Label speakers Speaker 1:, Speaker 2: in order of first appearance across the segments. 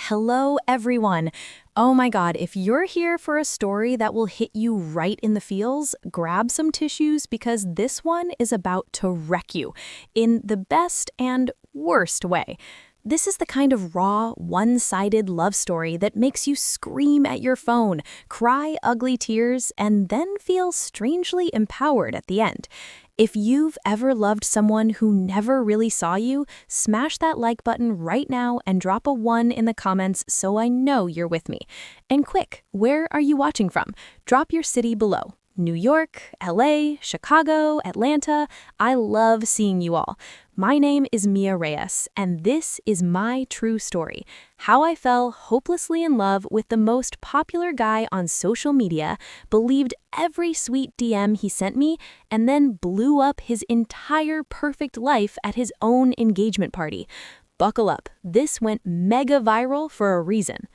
Speaker 1: Hello, everyone. Oh my God, if you're here for a story that will hit you right in the feels, grab some tissues because this one is about to wreck you in the best and worst way. This is the kind of raw, one-sided love story that makes you scream at your phone, cry ugly tears, and then feel strangely empowered at the end. If you've ever loved someone who never really saw you, smash that like button right now and drop a 1 in the comments so I know you're with me. And quick, where are you watching from? Drop your city below. New York, LA, Chicago, Atlanta. I love seeing you all. My name is Mia Reyes, and this is my true story. How I fell hopelessly in love with the most popular guy on social media, believed every sweet DM he sent me, and then blew up his entire perfect life at his own engagement party. Buckle up, this went mega viral for a reason.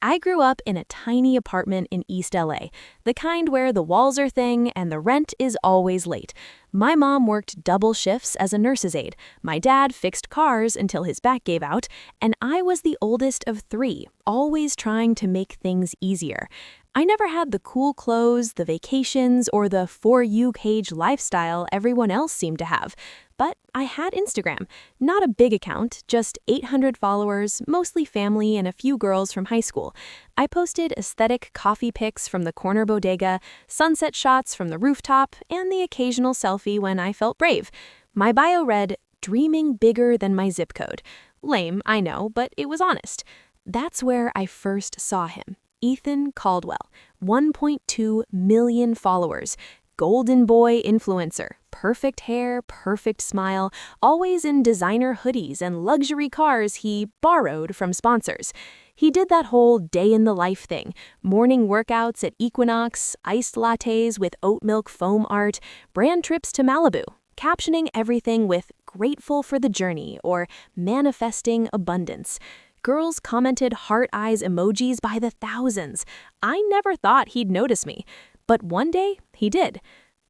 Speaker 1: I grew up in a tiny apartment in East LA, the kind where the walls are thin and the rent is always late. My mom worked double shifts as a nurse's aide, my dad fixed cars until his back gave out, and I was the oldest of 3, always trying to make things easier. I never had the cool clothes, the vacations, or the For You page lifestyle everyone else seemed to have. But I had Instagram. Not a big account, just 800 followers, mostly family and a few girls from high school. I posted aesthetic coffee pics from the corner bodega, sunset shots from the rooftop, and the occasional selfie when I felt brave. My bio read, "Dreaming bigger than my zip code." Lame, I know, but it was honest. That's where I first saw him. Ethan Caldwell, 1.2 million followers. Golden boy influencer, perfect hair, perfect smile, always in designer hoodies and luxury cars he borrowed from sponsors. He did that whole day-in-the-life thing, morning workouts at Equinox, iced lattes with oat milk foam art, brand trips to Malibu, captioning everything with "grateful for the journey" or "manifesting abundance." Girls commented heart eyes emojis by the thousands. I never thought he'd notice me. But one day, he did.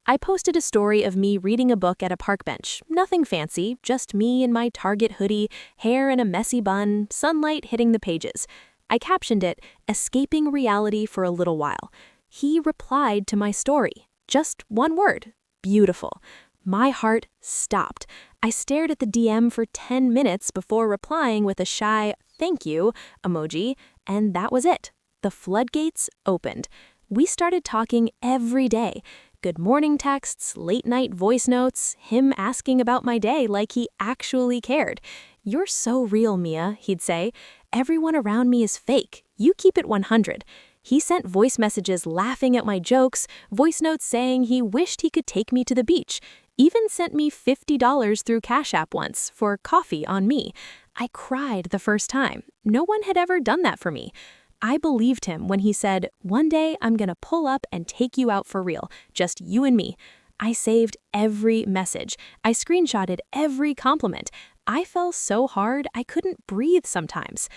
Speaker 1: I posted a story of me reading a book at a park bench. Nothing fancy, just me in my Target hoodie, hair in a messy bun, sunlight hitting the pages. I captioned it, "Escaping reality for a little while." He replied to my story. Just one word, "beautiful." My heart stopped. I stared at the DM for 10 minutes before replying with a shy "thank you" emoji, and that was it. The floodgates opened. We started talking every day. Good morning texts, late night voice notes, him asking about my day like he actually cared. "You're so real, Mia," he'd say. "Everyone around me is fake. You keep it 100. He sent voice messages laughing at my jokes, voice notes saying he wished he could take me to the beach. Even sent me $50 through Cash App once for coffee on me. I cried the first time. No one had ever done that for me. I believed him when he said, "One day I'm gonna pull up and take you out for real, just you and me." I saved every message. I screenshotted every compliment. I fell so hard I couldn't breathe sometimes.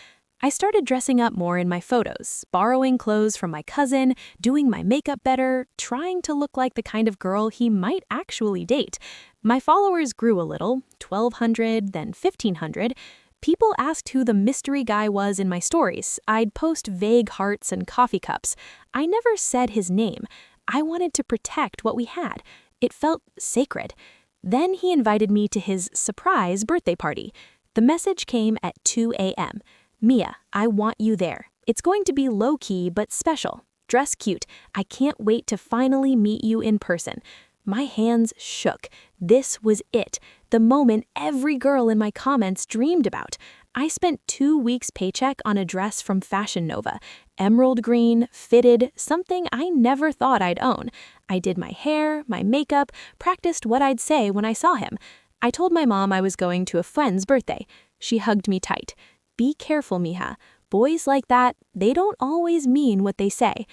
Speaker 1: I started dressing up more in my photos, borrowing clothes from my cousin, doing my makeup better, trying to look like the kind of girl he might actually date. My followers grew a little, 1,200, then 1,500. People asked who the mystery guy was in my stories. I'd post vague hearts and coffee cups. I never said his name. I wanted to protect what we had. It felt sacred. Then he invited me to his surprise birthday party. The message came at 2 a.m. "Mia, I want you there. It's going to be low-key but special. Dress cute. I can't wait to finally meet you in person." My hands shook. This was it, the moment every girl in my comments dreamed about. I spent 2 weeks' paycheck on a dress from Fashion Nova. Emerald green, fitted, something I never thought I'd own. I did my hair, my makeup, practiced what I'd say when I saw him. I told my mom I was going to a friend's birthday. She hugged me tight. "Be careful, mija. Boys like that, they don't always mean what they say."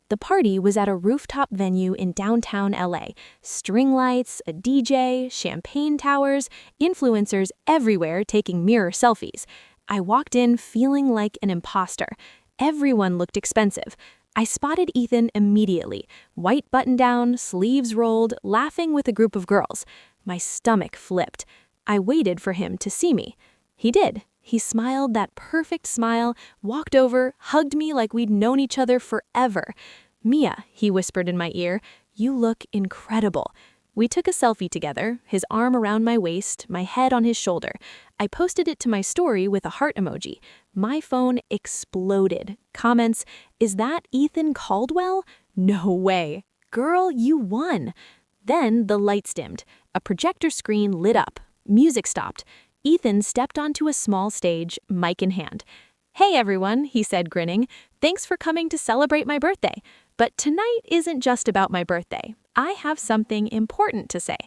Speaker 1: The party was at a rooftop venue in downtown LA. String lights, a DJ, champagne towers, influencers everywhere taking mirror selfies. I walked in feeling like an imposter. Everyone looked expensive. I spotted Ethan immediately. White button-down, sleeves rolled, laughing with a group of girls. My stomach flipped. I waited for him to see me. He did. He smiled that perfect smile, walked over, hugged me like we'd known each other forever. "Mia," he whispered in my ear, "you look incredible." We took a selfie together, his arm around my waist, my head on his shoulder. I posted it to my story with a heart emoji. My phone exploded. Comments, "Is that Ethan Caldwell? No way. Girl, you won." Then the lights dimmed. A projector screen lit up. Music stopped. Ethan stepped onto a small stage, mic in hand. "Hey everyone," he said, grinning. "Thanks for coming to celebrate my birthday. But tonight isn't just about my birthday. I have something important to say."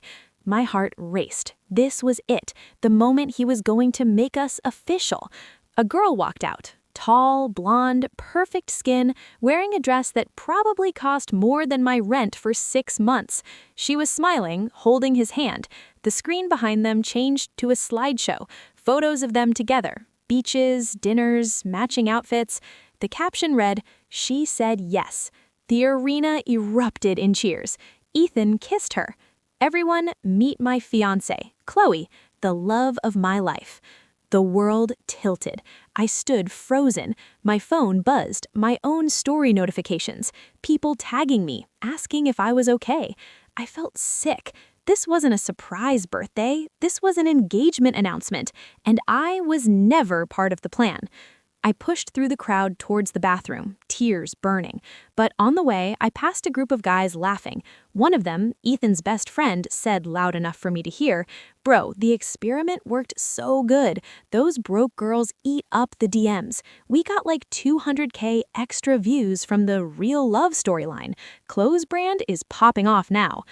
Speaker 1: My heart raced. This was it, the moment he was going to make us official. A girl walked out. Tall, blonde, perfect skin, wearing a dress that probably cost more than my rent for 6 months. She was smiling, holding his hand. The screen behind them changed to a slideshow, photos of them together. Beaches, dinners, matching outfits. The caption read, "She said yes." The arena erupted in cheers. Ethan kissed her. "Everyone, meet my fiancée, Chloe, the love of my life." The world tilted. I stood frozen. My phone buzzed, my own story notifications, people tagging me, asking if I was okay. I felt sick. This wasn't a surprise birthday. This was an engagement announcement, and I was never part of the plan. I pushed through the crowd towards the bathroom, tears burning. But on the way, I passed a group of guys laughing. One of them, Ethan's best friend, said loud enough for me to hear, "Bro, the experiment worked so good. Those broke girls eat up the DMs. We got like 200K extra views from the real love storyline. Chloe's brand is popping off now."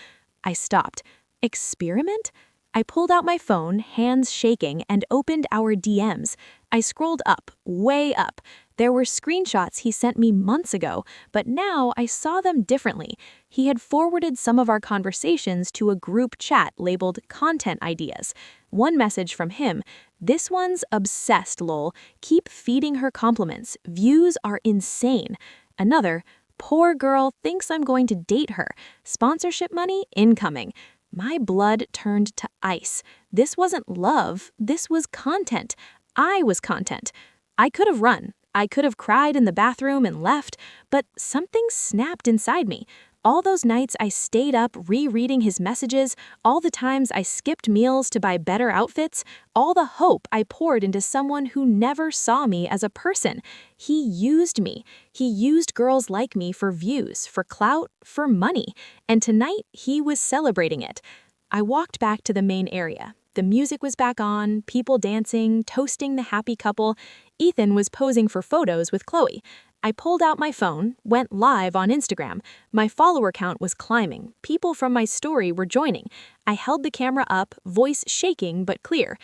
Speaker 1: I stopped. Experiment? I pulled out my phone, hands shaking, and opened our DMs. I scrolled up, way up. There were screenshots he sent me months ago, but now I saw them differently. He had forwarded some of our conversations to a group chat labeled Content Ideas. One message from him, "This one's obsessed, lol. Keep feeding her compliments. Views are insane." Another, "Poor girl thinks I'm going to date her. Sponsorship money incoming." My blood turned to ice. This wasn't love, this was content. I was content. I could have run. I could have cried in the bathroom and left, but something snapped inside me. All those nights I stayed up rereading his messages, all the times I skipped meals to buy better outfits, all the hope I poured into someone who never saw me as a person. He used me. He used girls like me for views, for clout, for money. And tonight, he was celebrating it. I walked back to the main area. The music was back on, people dancing, toasting the happy couple. Ethan was posing for photos with Chloe. I pulled out my phone, went live on Instagram. My follower count was climbing. People from my story were joining. I held the camera up, voice shaking but clear.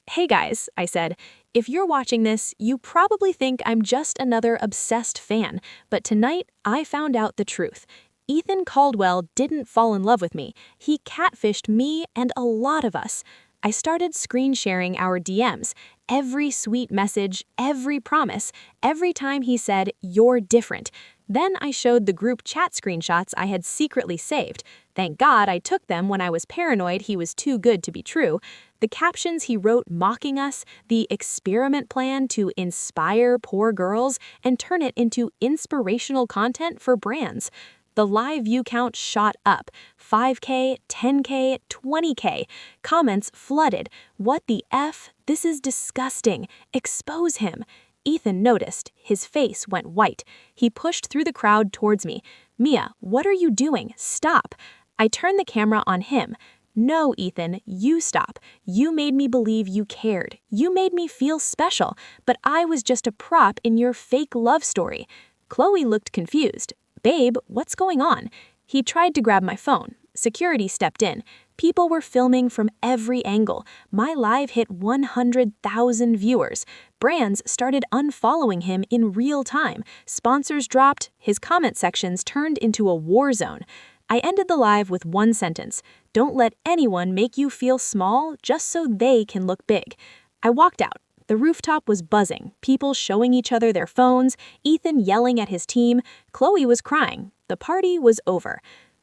Speaker 1: "Hey guys," I said, "if you're watching this, you probably think I'm just another obsessed fan, but tonight I found out the truth. Ethan Caldwell didn't fall in love with me. He catfished me and a lot of us." I started screen sharing our DMs. Every sweet message, every promise, every time he said, "You're different." Then I showed the group chat screenshots I had secretly saved. Thank God I took them when I was paranoid he was too good to be true. The captions he wrote mocking us, the experiment plan to inspire poor girls and turn it into inspirational content for brands. The live view count shot up. 5K, 10K, 20K. Comments flooded. "What the F? This is disgusting. Expose him." Ethan noticed. His face went white. He pushed through the crowd towards me. "Mia, what are you doing? Stop." I turned the camera on him. "No, Ethan, you stop. You made me believe you cared. You made me feel special, but I was just a prop in your fake love story." Chloe looked confused. "Babe, what's going on?" He tried to grab my phone. Security stepped in. People were filming from every angle. My live hit 100,000 viewers. Brands started unfollowing him in real time. Sponsors dropped. His comment sections turned into a war zone. I ended the live with one sentence: "Don't let anyone make you feel small just so they can look big." I walked out. The rooftop was buzzing, people showing each other their phones, Ethan yelling at his team, Chloe was crying. The party was over.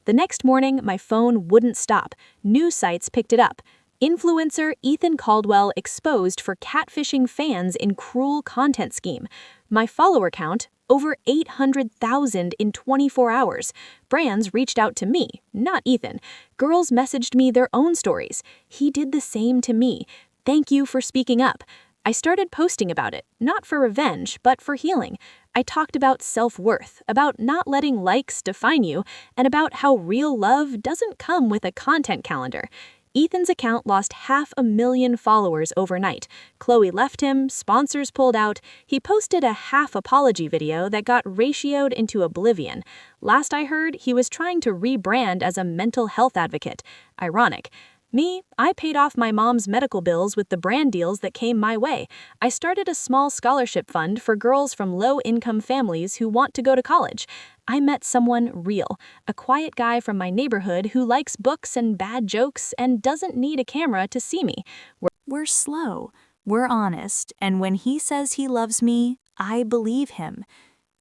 Speaker 1: The next morning, my phone wouldn't stop. News sites picked it up. Influencer Ethan Caldwell exposed for catfishing fans in cruel content scheme. My follower count, over 800,000 in 24 hours. Brands reached out to me, not Ethan. Girls messaged me their own stories. He did the same to me. Thank you for speaking up. I started posting about it, not for revenge, but for healing. I talked about self-worth, about not letting likes define you, and about how real love doesn't come with a content calendar. Ethan's account lost 500,000 followers overnight. Chloe left him, sponsors pulled out. He posted a half-apology video that got ratioed into oblivion. Last I heard, he was trying to rebrand as a mental health advocate. Ironic. Me, I paid off my mom's medical bills with the brand deals that came my way. I started a small scholarship fund for girls from low-income families who want to go to college. I met someone real, a quiet guy from my neighborhood who likes books and bad jokes and doesn't need a camera to see me. We're slow, we're honest, and when he says he loves me, I believe him.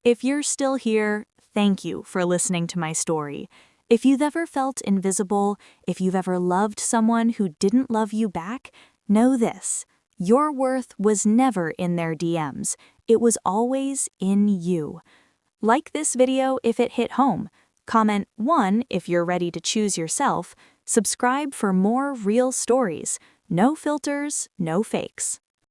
Speaker 1: If you're still here, thank you for listening to my story. If you've ever felt invisible, if you've ever loved someone who didn't love you back, know this: your worth was never in their DMs. It was always in you. Like this video if it hit home. Comment 1 if you're ready to choose yourself. Subscribe for more real stories. No filters, no fakes.